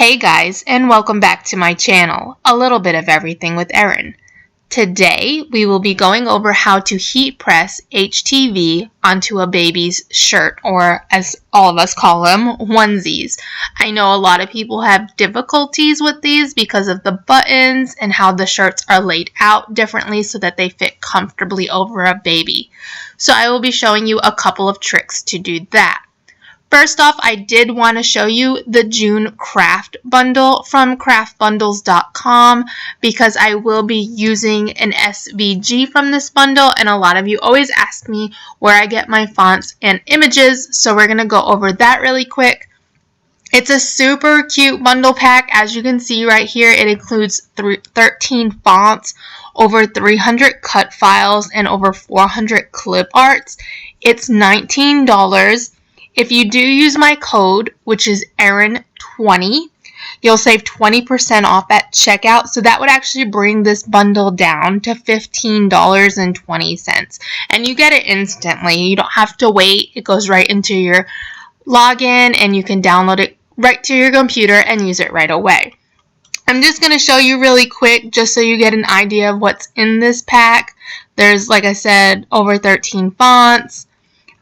Hey guys, and welcome back to my channel, A Little Bit of Everything with Erin. Today, we will be going over how to heat press HTV onto a baby's shirt, or as all of us call them, onesies. I know a lot of people have difficulties with these because of the buttons and how the shirts are laid out differently so that they fit comfortably over a baby. So I will be showing you a couple of tricks to do that. First off, I did want to show you the June craft bundle from craftbundles.com because I will be using an SVG from this bundle, and a lot of you always ask me where I get my fonts and images, so we're going to go over that really quick. It's a super cute bundle pack. As you can see right here, it includes 13 fonts, over 300 cut files, and over 400 clip arts. It's $19. If you do use my code, which is Erin20, you'll save 20% off at checkout. So that would actually bring this bundle down to $15.20. And you get it instantly. You don't have to wait. It goes right into your login and you can download it right to your computer and use it right away. I'm just going to show you really quick just so you get an idea of what's in this pack. There's, like I said, over 13 fonts.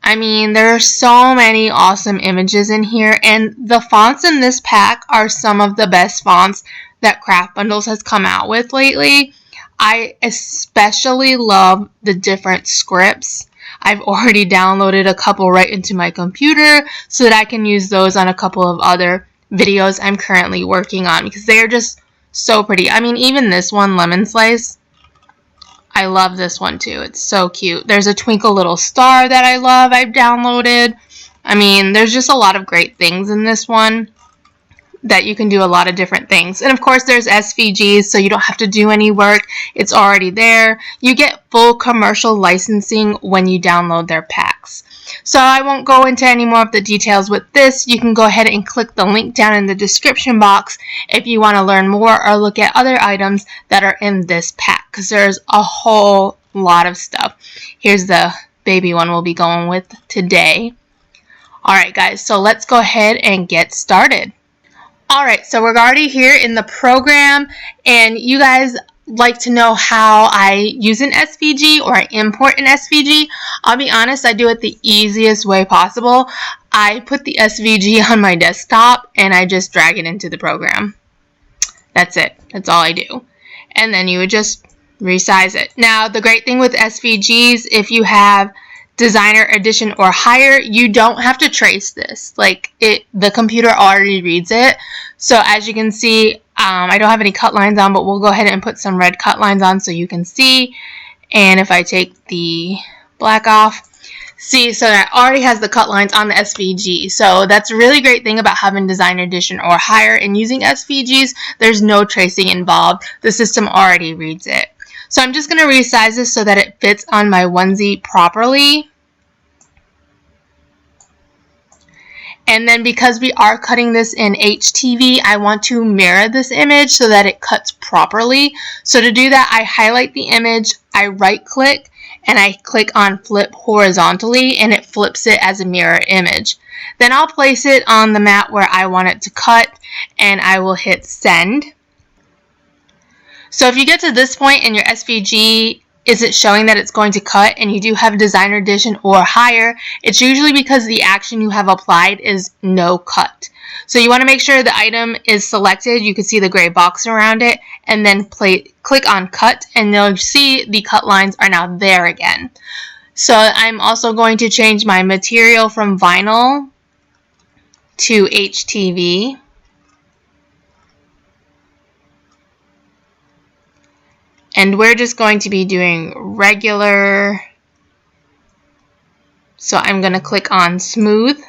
I mean, there are so many awesome images in here, and the fonts in this pack are some of the best fonts that Craft Bundles has come out with lately. I especially love the different scripts. I've already downloaded a couple right into my computer so that I can use those on a couple of other videos I'm currently working on because they are just so pretty. I mean, even this one, Lemon Slice, I love this one too. It's so cute. There's a Twinkle Little Star that I love. I've downloaded. I mean, there's just a lot of great things in this one that you can do a lot of different things. And of course, there's SVGs, so you don't have to do any work. It's already there. You get full commercial licensing when you download their packs. So I won't go into any more of the details with this. You can go ahead and click the link down in the description box if you want to learn more or look at other items that are in this pack, because there's a whole lot of stuff. Here's the baby one we'll be going with today. Alright guys, so let's go ahead and get started. Alright, so we're already here in the program, and you guys like to know how I use an SVG or I import an SVG. I'll be honest, I do it the easiest way possible. I put the SVG on my desktop and I just drag it into the program. That's it. That's all I do. And then you would just resize it. Now, the great thing with SVGs, if you have Designer Edition or higher, you don't have to trace this. Like, the computer already reads it. So as you can see, I don't have any cut lines on, but we'll go ahead and put some red cut lines on so you can see. And if I take the black off, see, so that already has the cut lines on the SVG. So that's a really great thing about having Designer Edition or higher and using SVGs. There's no tracing involved. The system already reads it. So I'm just going to resize this so that it fits on my onesie properly. And then because we are cutting this in HTV, I want to mirror this image so that it cuts properly. So to do that, I highlight the image, I right click, and I click on flip horizontally, and it flips it as a mirror image. Then I'll place it on the mat where I want it to cut, and I will hit send. So if you get to this point and your SVG isn't showing that it's going to cut and you do have Designer Edition or higher, it's usually because the action you have applied is no cut. So you want to make sure the item is selected. You can see the gray box around it, and then click on cut, and you'll see the cut lines are now there again. So I'm also going to change my material from vinyl to HTV. And we're just going to be doing regular. So I'm going to click on smooth.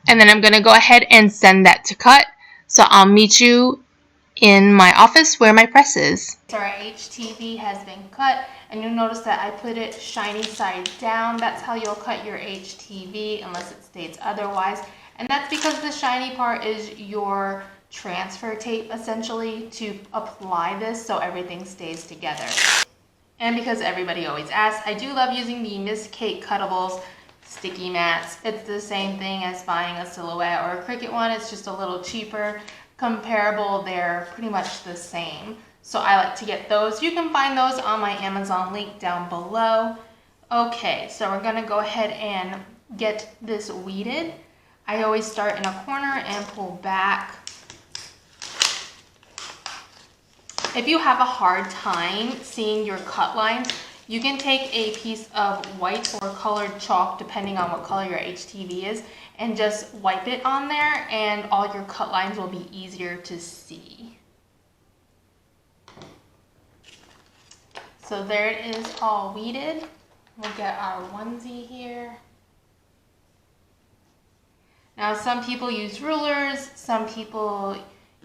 And then I'm going to go ahead and send that to cut. So I'll meet you in my office where my press is. So our HTV has been cut, and you'll notice that I put it shiny side down. That's how you'll cut your HTV unless it states otherwise. And that's because the shiny part is your transfer tape, essentially, to apply this so everything stays together. And because everybody always asks, I do love using the Miss Kate cuttables sticky mats. It's the same thing as buying a Silhouette or a Cricut one. It's just a little cheaper. Comparable, they're pretty much the same. So I like to get those. You can find those on my Amazon link down below. Okay, so we're gonna go ahead and get this weeded. I always start in a corner and pull back. If you have a hard time seeing your cut lines, you can take a piece of white or colored chalk, depending on what color your HTV is, and just wipe it on there, and all your cut lines will be easier to see. So there it is, all weeded. We'll get our onesie here. Now some people use rulers, some people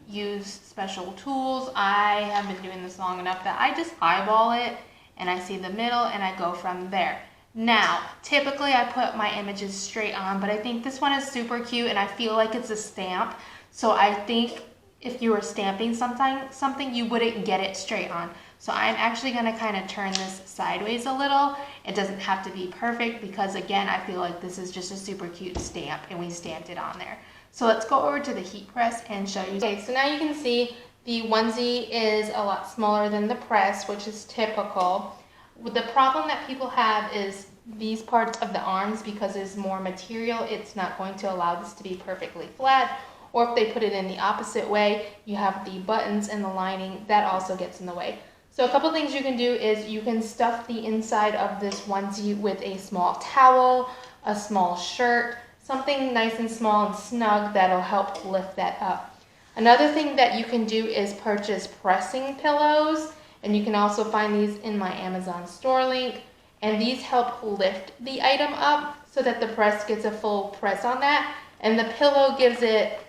use special tools. I have been doing this long enough that I just eyeball it and I see the middle and I go from there. Now, typically I put my images straight on, but I think this one is super cute and I feel like it's a stamp. So I think if you were stamping something, you wouldn't get it straight on. So I'm actually gonna kind of turn this sideways a little. It doesn't have to be perfect because again, I feel like this is just a super cute stamp and we stamped it on there. So let's go over to the heat press and show you. Okay, so now you can see the onesie is a lot smaller than the press, which is typical. The problem that people have is these parts of the arms, because there's more material, it's not going to allow this to be perfectly flat. Or if they put it in the opposite way, you have the buttons and the lining, that also gets in the way. So a couple things you can do is you can stuff the inside of this onesie with a small towel, a small shirt, something nice and small and snug that'll help lift that up. Another thing that you can do is purchase pressing pillows, and you can also find these in my Amazon store link, and these help lift the item up so that the press gets a full press on that, and the pillow gives it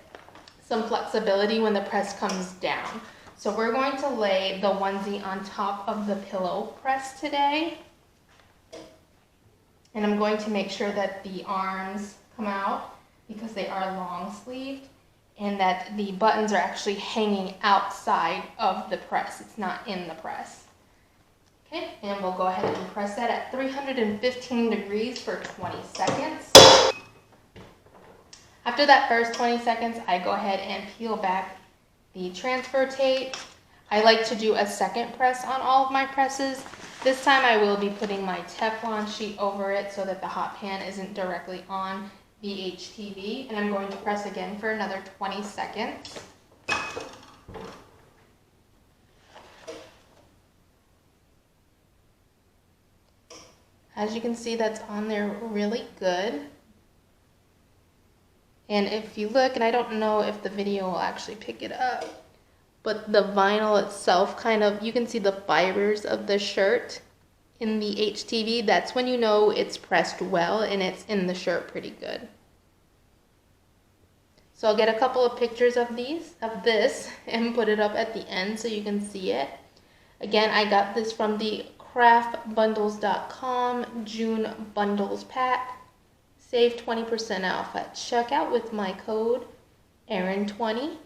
some flexibility when the press comes down. So we're going to lay the onesie on top of the pillow press today, and I'm going to make sure that the arms come out because they are long sleeved and that the buttons are actually hanging outside of the press. It's not in the press. Okay, and we'll go ahead and press that at 315 degrees for 20 seconds. After that first 20 seconds, I go ahead and peel back the transfer tape. I like to do a second press on all of my presses. This time I will be putting my Teflon sheet over it so that the hot pan isn't directly on the HTV, and I'm going to press again for another 20 seconds. As you can see, that's on there really good. And if you look, and I don't know if the video will actually pick it up, but the vinyl itself kind of, you can see the fibers of the shirt in the HTV. That's when you know it's pressed well and it's in the shirt pretty good. So I'll get a couple of pictures of this and put it up at the end so you can see it. Again, I got this from the craftbundles.com June Bundles Pack. Save 20% off at checkout with my code Erin20.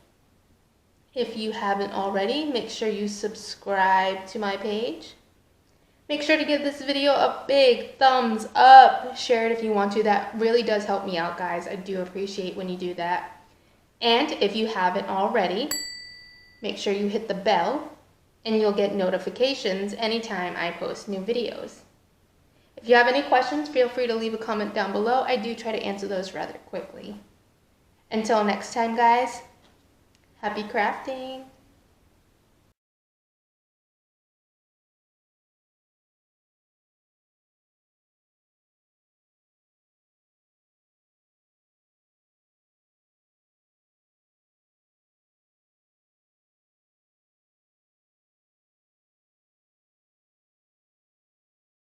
If you haven't already, make sure you subscribe to my page. Make sure to give this video a big thumbs up. Share it if you want to. That really does help me out, guys. I do appreciate when you do that. And if you haven't already, make sure you hit the bell and you'll get notifications anytime I post new videos. If you have any questions, feel free to leave a comment down below. I do try to answer those rather quickly. Until next time, guys, happy crafting!